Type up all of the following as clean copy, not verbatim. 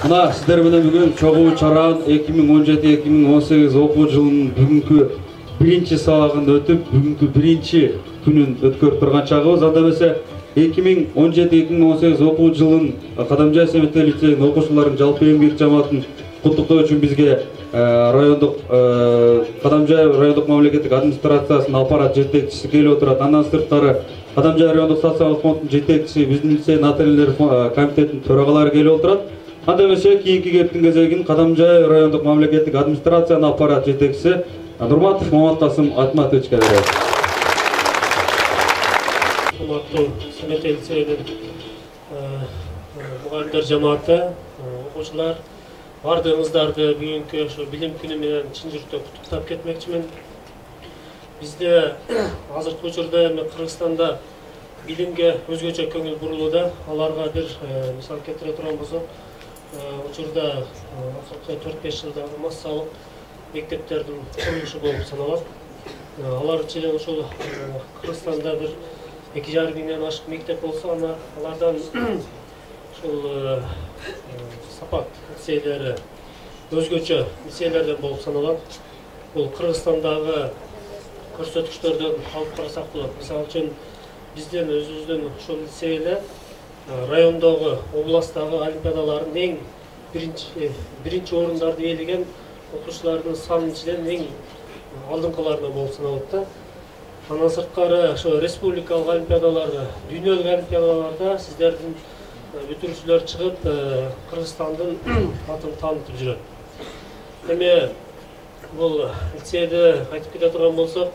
Мына сіздер менен бүгін чогуу чаран 2017-2018 окуу жылынын бүгүнкү биринчи сабагын өтүп, бүгүнкү биринчи күнүн өткөрүп турган чагыбыз. Анда эмесе 2017-2018 окуу жылын Кадамжай Семетер лицейинин окуучуларын жалпы эмгек жамаатын куттуктоо үчүн бизге райондук Кадамжай райондук мамлекеттик администрациясынын аппарат жетекчиси келип отурат. Андан сырткары Кадамжай райондук социалдык фондунун жетекчиси, биздин лицейдин ата энелер комитетинин төрагалары келип отурат. Анда эмесе кийинки кептин кезегин Кадамжай райондук мамлекеттик администрациянын аппарат жетекчиси Нурматов Маматкасым Айтматовичке беребиз. Урматтуу Семетер лицейинин мугалимдер жамааты, окуучулар, бардыгыңыздарды бүгүнкү ошо билим күнү менен чын жүрөктөн куттуктап кетмекчимин. Бизде азыркы учурда эми Кыргызстанда билимге өзгөчө көңүл бурулууда. Аларга бир мисал келтире турган болсок, учурда 4-5 жылда массалык мектептердин курулушу болуп саналат. Алар ичинен ушул Кыргызстанда бир 2,5 миңден ашык мектеп болсо, алардан ушул сапат лицейлери өзгөчө лицейлерден болуп саналат. Бул Кыргызстандагы көрсөткүчтөрдөн алып карасак болот. Мисалы үчүн биздин өзүбүздүн ушул лицейлер райондогу, областагы олимпиадалардын эң биринчи орундарды ээлеген окуучулардын санын ичинен эң алдыңкыларынан болуп саналат. Андан сырткары ошо республикалык олимпиадаларда, дүйнөлүк олимпиадаларда сиздердин бүтүрүүчүлөр чыгып, Кыргызстандын атын таанытып жүрөт. Эми бул лицейди айтып кете турган болсок,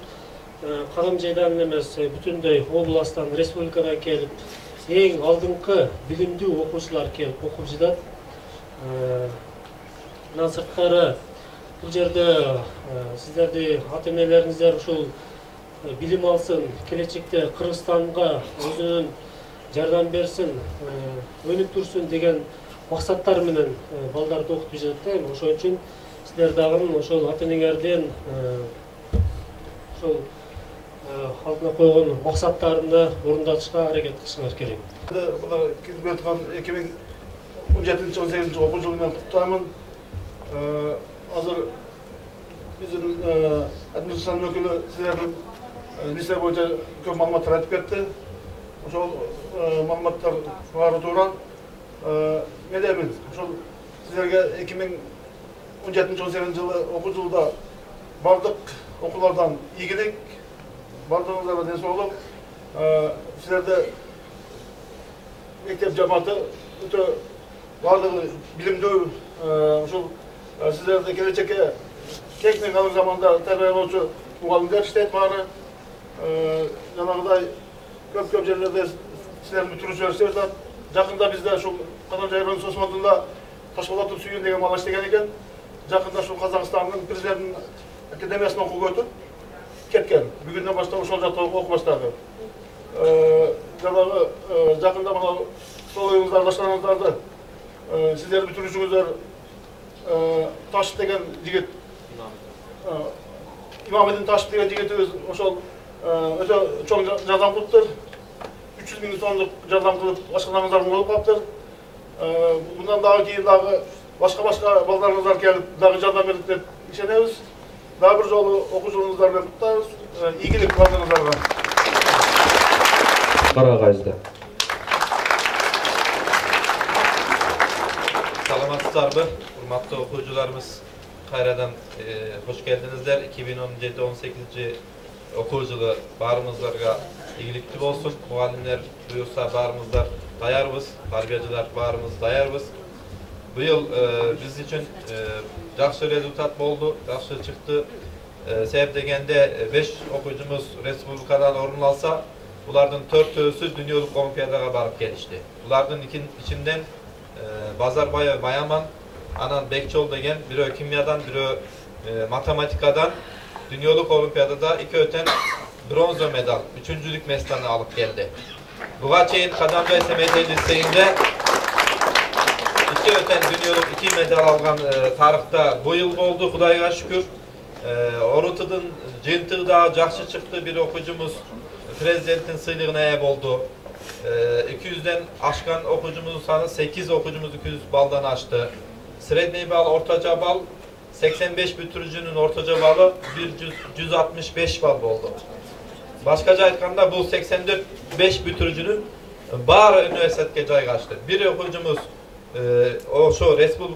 Кадамжайдан эмес, бүтүндөй областтан, республикадан келип, эң алдыңкы билимдүү окуучулар келип окуп жатат. Андан сырткары бул жерде сиздерди ата энелериңиздер ушул билим алсын, келечекте Кыргызстанга өзүнүн жардам берсин, өнүп турсун деген максаттар менен балдарды окутуп жатат. Ошон үчүн сиздер дагы ошол ата энеңердин ошол алдына койгон максаттарында орундатышка аракет кылышыңар керек. Буга келип аткан 2017-18 окуу жылы менен куттуктаймын. Азыр биздин администрациянын өкүлү сиздердин лицей боюнча көп маалыматтар айтып кетти. Ошол маалыматтар баары туура. Мен деймин, ошол сиздерге 2017-18 жылы окуу жылда бардык окуулардан ийгилик, бардыгыңыздарга ден соолук. Сиздерде мектеп жамааты өтө бардыгы билимдүү, ошол сиздерде келечекке техникалык заманда тарбиялоочу мугалимдер иштейт баары. Жанагыдай көп жерлерде силердин бүтүрүүчүлөр иштеп жатат. Жакында бизде ушул Кадамжай району соц фондунда Ташпулатов Сүйүн деген бала иштеген экен. Жакында ушул Казакстандын президентинин академиясына окууга өтүп кеткен. Бүгүндөн баштап ошол жакта окуп баштады. Жанагы жакында мына сол оюңуздар баштагандарды сиздер бүтүрүүчүңүздөр Ташып деген жигит, Имамедин Ташып деген жигитибиз ошол өтө чоң жардам кылыптыр. 300 000 сомдук жардам кылып башкаларыңыздарды болуп калыптыр. Bundan дагы кийин дагы башка балдарыңыздар келип дагы жардам берет деп ишенебиз. Дагы бир жолу окуу жылыңыздар менен куттуктайбыз. Ийгилик бардыгыңыздарга. Карагайызда. Саламатсыздарбы, урматтуу окуучуларыбыз, кайрадан кош келдиңиздер. 2017-18 окуу жылы баарыбыздарга ийгиликтүү болсун. Мугалимдер буюрса баарыбыздар даярбыз, тарбиячылар баарыбыз даярбыз. Быйыл биз үчүн жакшы результат болду, жакшы чыкты. Себеп дегенде 5 окуучумуз республикадан орун алса, булардын 4-өөсү дүйнөлүк олимпиадага барып келишти. Булардын ичинден Базарбаев Баяман, анан Бекчол деген бирөө химиядан, бирөө математикадан дүйнөлүк олимпиадада экөөтөн бронза медаль, 3-жүлүк местаны алып келди. Буга чейин Кадамжай Семетер лицейинде экөөтөн дүйнөлүк 2 медаль алган тарыхта быйыл болду, Кудайга шүкүр. Орутудун жыйынтыгы да жакшы чыкты. Бир окуучумуз президенттин сыйлыгына ээ болду. 200'den aşkan okuyucumuzun sanı 8 okuyucumuz 200 baldan aştı. Sredni bal, ortaca bal 85 bitiricinin ortaca balı 165 bal oldu. Başkaca aytkanda bu 84 5 bitiricinin bar üniversiteye caygaştı. Bir okuyucumuz o şu Respublika